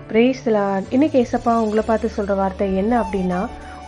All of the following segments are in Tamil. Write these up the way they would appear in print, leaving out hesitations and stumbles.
Praise the Lord. இன்னைக்கு ஏசப்பா உங்களை பார்த்து சொல்ற வார்த்தை என்ன அப்படின்னா,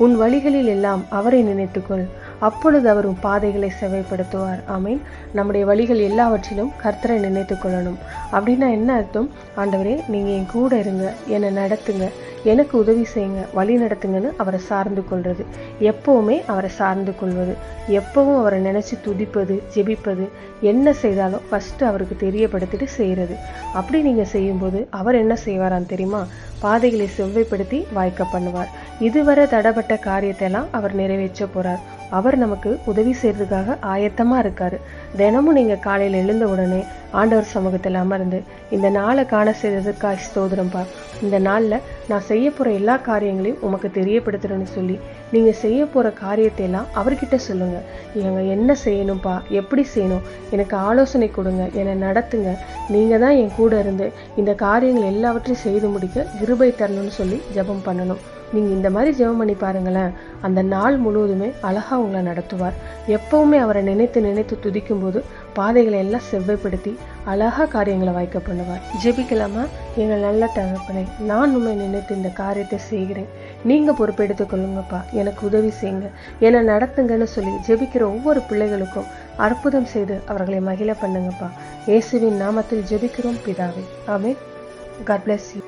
உன் வழிகளில் எல்லாம் அவரை நினைத்துக்கொள், அப்பொழுது அவர் உன் பாதைகளை செவைப்படுத்துவார். ஆமீன். நம்முடைய வழிகள் எல்லாவற்றிலும் கர்த்தரை நினைத்து கொள்ளணும். அப்படின்னா என்ன அர்த்தம்? ஆண்டவரே, நீங்க என் கூட இருங்க, என்னை நடத்துங்க, எனக்கு உதவி செய்யுங்க, வழி நடத்துங்கன்னு அவரை சார்ந்து கொள்வது. எப்பவுமே அவரை சார்ந்து கொள்வது, எப்பவும் அவரை நினைச்சு துதிப்பது, ஜெபிப்பது, என்ன செய்தாலும் ஃபர்ஸ்ட் அவருக்கு தெரியப்படுத்திட்டு செய்யறது. அப்படி நீங்க செய்யும்போது அவர் என்ன செய்வாரான்னு தெரியுமா? பாதைகளை செவ்வைப்படுத்தி வாய்க்க பண்ணுவார். இதுவரை தடப்பட்ட காரியத்தை எல்லாம் அவர் நிறைவேற்ற போறார். அவர் நமக்கு உதவி செய்யறதுக்காக ஆயத்தமா இருக்காரு. தினமும் நீங்க காலையில எழுந்த உடனே ஆண்டவர் சமூகத்தில் அமர்ந்து, இந்த நாளை காண செய்ததற்காக ஸ்தோத்திரம்பா, இந்த நாள்ல நான் செய்ய போற எல்லா காரியங்களையும் உமக்கு தெரியப்படுத்துறேன்னு சொல்லி நீங்க செய்ய போற காரியத்தை எல்லாம் அவர்கிட்ட சொல்லுங்க. இவங்க என்ன செய்யணும்ப்பா, எப்படி செய்யணும், எனக்கு ஆலோசனை கொடுங்க, என்னை நடத்துங்க, நீங்க தான் என் கூட இருந்து இந்த காரியங்கள் எல்லாவற்றையும் செய்து முடிக்க கிருபை தரணும்னு சொல்லி ஜெபம் பண்ணணும். நீங்க இந்த மாதிரி ஜெபம் பண்ணி பாருங்களேன், அந்த நாள் முழுவதுமே அழகா உங்களை நடத்துவார். எப்பவுமே அவரை நினைத்து நினைத்து துதிக்கும் போது பாதைகளை எல்லாம் செவ்வைப்படுத்தி அழகா காரியங்களை வாய்க்க பண்ணுவார். ஜெபிக்கலாமா? எங்கள் நல்ல தகப்பனே, நான் உண்மை நினைத்து இந்த காரியத்தை செய்கிறேன், நீங்க பொறுப்பெடுத்துக் கொள்ளுங்கப்பா, எனக்கு உதவி செய்யுங்க, என்னை நடத்துங்கன்னு சொல்லி ஜெபிக்கிற ஒவ்வொரு பிள்ளைகளுக்கும் அற்புதம் செய்து அவர்களை மகிழ பண்ணுங்கப்பா. இயேசுவின் நாமத்தில் ஜெபிக்கிறோம் பிதாவே, ஆமென். God bless you.